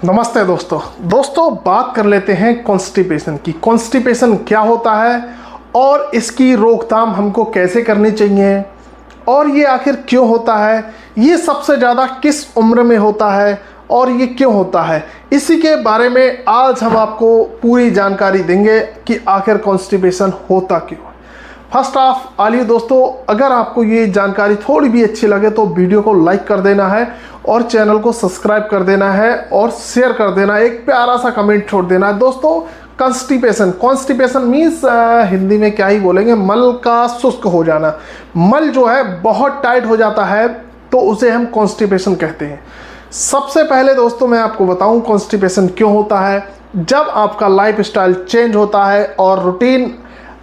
नमस्ते दोस्तों बात कर लेते हैं कॉन्स्टिपेशन की। कॉन्स्टिपेशन क्या होता है और इसकी रोकथाम हमको कैसे करनी चाहिए और ये आखिर क्यों होता है, ये सबसे ज़्यादा किस उम्र में होता है और ये क्यों होता है, इसी के बारे में आज हम आपको पूरी जानकारी देंगे कि आखिर कॉन्स्टिपेशन होता क्यों है। फर्स्ट ऑफ ऑल दोस्तों, अगर आपको ये जानकारी थोड़ी भी अच्छी लगे तो वीडियो को लाइक कर देना है और चैनल को सब्सक्राइब कर देना है और शेयर कर देना है, एक प्यारा सा कमेंट छोड़ देना है। दोस्तों कॉन्स्टिपेशन मीन्स हिंदी में क्या ही बोलेंगे, मल का शुष्क हो जाना। मल जो है बहुत टाइट हो जाता है तो उसे हम कॉन्स्टिपेशन कहते हैं। सबसे पहले दोस्तों मैं आपको बताऊं कॉन्स्टिपेशन क्यों होता है। जब आपका लाइफ स्टाइल चेंज होता है और रूटीन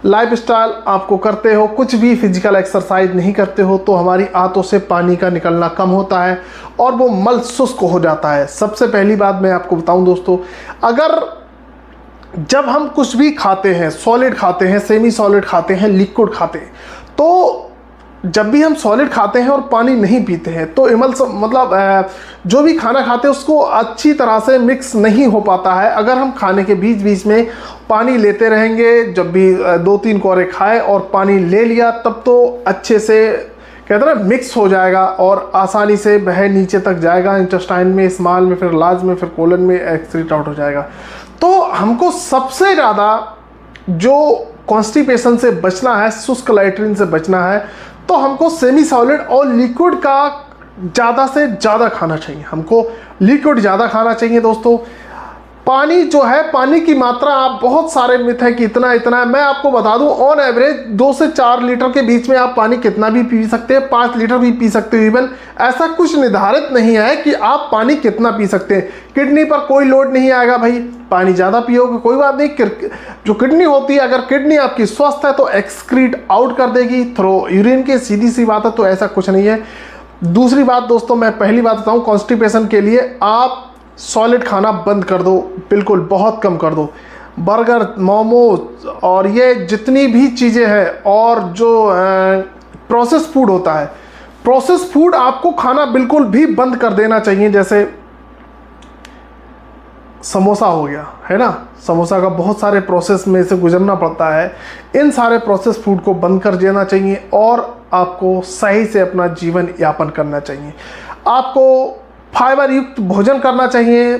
लाइफ स्टाइल आपको करते हो, कुछ भी फिजिकल एक्सरसाइज नहीं करते हो, तो हमारी आंतों से पानी का निकलना कम होता है और वो मल शुष्क हो जाता है। सबसे पहली बात मैं आपको बताऊं दोस्तों, अगर जब हम कुछ भी खाते हैं, सॉलिड खाते हैं, सेमी सॉलिड खाते हैं, लिक्विड खाते हैं, तो जब भी हम सॉलिड खाते हैं और पानी नहीं पीते हैं तो जो भी खाना खाते हैं उसको अच्छी तरह से मिक्स नहीं हो पाता है। अगर हम खाने के बीच बीच में पानी लेते रहेंगे, जब भी 2-3 कोरे खाए और पानी ले लिया, तब तो अच्छे से कहते हैं ना मिक्स हो जाएगा और आसानी से वह नीचे तक जाएगा, इंटेस्टाइन में, स्मॉल में, फिर लार्ज में, फिर कोलन में एक्सक्रीट आउट हो जाएगा। तो हमको सबसे ज़्यादा जो कॉन्स्टिपेशन से बचना है, शुष्क लैट्रिन से बचना है, तो हमको सेमी सॉलिड और लिक्विड का ज़्यादा से ज़्यादा खाना चाहिए। हमको लिक्विड ज़्यादा खाना चाहिए दोस्तों। पानी जो है, पानी की मात्रा, आप बहुत सारे मिथ है कि इतना है, मैं आपको बता दूं, ऑन एवरेज 2 से 4 लीटर के बीच में आप पानी कितना भी पी सकते हैं, 5 लीटर भी पी सकते हो। इवन ऐसा कुछ निर्धारित नहीं है कि आप पानी कितना पी सकते हैं। किडनी पर कोई लोड नहीं आएगा, भाई पानी ज़्यादा पियोगे कोई बात नहीं। जो किडनी होती है, अगर किडनी आपकी स्वस्थ है तो एक्सक्रीट आउट कर देगी थ्रू यूरिन के, सीधी सी बात है, तो ऐसा कुछ नहीं है। दूसरी बात दोस्तों, मैं पहली बात बताऊँ कॉन्स्टिपेशन के लिए, आप सॉलिड खाना बंद कर दो, बिल्कुल बहुत कम कर दो। बर्गर, मोमोज और ये जितनी भी चीज़ें हैं, और जो प्रोसेस फूड होता है, प्रोसेस फूड आपको खाना बिल्कुल भी बंद कर देना चाहिए। जैसे समोसा हो गया है ना, समोसा का बहुत सारे प्रोसेस में से गुजरना पड़ता है। इन सारे प्रोसेस फूड को बंद कर देना चाहिए और आपको सही से अपना जीवन यापन करना चाहिए। आपको फाइबर युक्त भोजन करना चाहिए,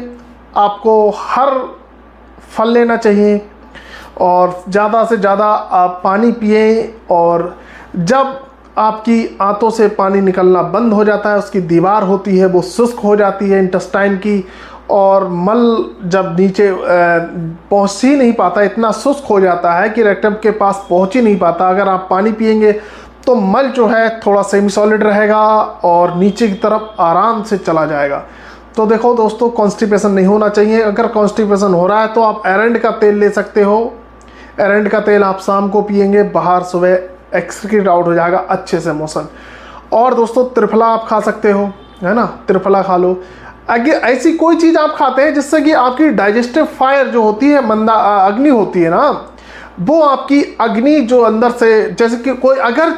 आपको हर फल लेना चाहिए और ज़्यादा से ज़्यादा आप पानी पिए। और जब आपकी आंतों से पानी निकलना बंद हो जाता है, उसकी दीवार होती है वो शुष्क हो जाती है इंटेस्टाइन की, और मल जब नीचे पहुँच ही नहीं पाता, इतना शुष्क हो जाता है कि रेक्टम के पास पहुँच ही नहीं पाता। अगर आप पानी पिएंगे तो मल जो है थोड़ा सेमी सॉलिड रहेगा और नीचे की तरफ आराम से चला जाएगा। तो देखो दोस्तों, कॉन्स्टिपेशन नहीं होना चाहिए। अगर कॉन्स्टिपेशन हो रहा है तो आप एरंड का तेल ले सकते हो। एरंड का तेल आप शाम को पिएंगे, बाहर सुबह एक्सक्रीट आउट हो जाएगा अच्छे से मोशन। और दोस्तों त्रिफला आप खा सकते हो, है ना, त्रिफला खा लो। अगर ऐसी कोई चीज़ आप खाते हैं जिससे कि आपकी डाइजेस्टिव फायर जो होती है, मंदा अग्नि होती है ना, वो आपकी अग्नि जो अंदर से, जैसे कि कोई अगर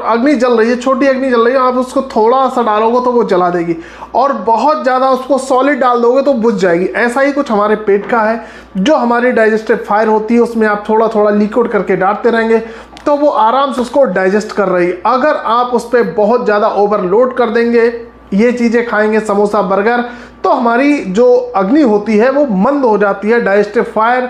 अग्नि जल रही है, छोटी अग्नि जल रही है, आप उसको थोड़ा सा डालोगे तो वो जला देगी, और बहुत ज़्यादा उसको सॉलिड डाल दोगे तो बुझ जाएगी। ऐसा ही कुछ हमारे पेट का है, जो हमारी डाइजेस्टिव फायर होती है, उसमें आप थोड़ा थोड़ा लिक्विड करके डालते रहेंगे तो वो आराम से उसको डाइजेस्ट कर रही है। अगर आप उस पर बहुत ज़्यादा ओवरलोड कर देंगे, ये चीज़ें खाएंगे, समोसा, बर्गर, तो हमारी जो अग्नि होती है वो मंद हो जाती है, डाइजेस्टिव फायर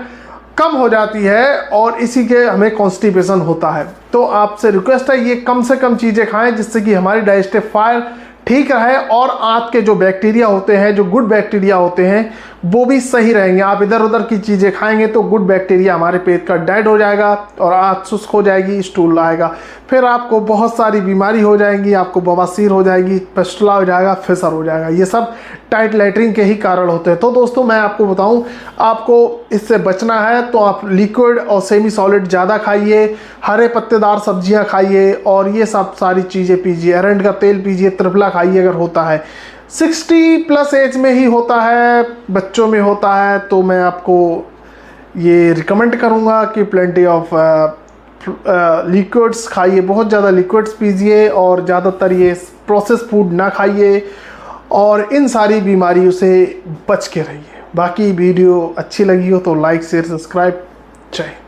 कम हो जाती है और इसी के हमें कॉन्स्टिपेशन होता है। तो आपसे रिक्वेस्ट है, ये कम से कम चीज़ें खाएं जिससे कि हमारी डाइजेस्टिव फायर ठीक रहे और आपके जो बैक्टीरिया होते हैं, जो गुड बैक्टीरिया होते हैं, वो भी सही रहेंगे। आप इधर उधर की चीज़ें खाएंगे तो गुड बैक्टीरिया हमारे पेट का डेड हो जाएगा और आंत शुष्क हो जाएगी, स्टूल आएगा, फिर आपको बहुत सारी बीमारी हो जाएंगी, आपको बवासीर हो जाएगी, पेस्टुला हो जाएगा, फिसर हो जाएगा। ये सब टाइट लैट्रिन के ही कारण होते हैं। तो दोस्तों मैं आपको बताऊं, आपको इससे बचना है तो आप लिक्विड और सेमी सॉलिड ज़्यादा खाइए, हरे पत्तेदार सब्जियां खाइए और ये सब सारी चीज़ें पीजिए। एरंड का तेल पीजिए, त्रिफला खाइए अगर होता है। 60+ एज में ही होता है, बच्चों में होता है, तो मैं आपको ये रिकमेंड करूँगा कि प्लेंटी ऑफ लिक्विड्स खाइए, बहुत ज़्यादा लिक्विड्स पीजिए और ज़्यादातर ये प्रोसेस फूड ना खाइए। और इन सारी बीमारियों से बच के रहिए। बाकी वीडियो अच्छी लगी हो तो लाइक शेयर सब्सक्राइब। जय हिंद।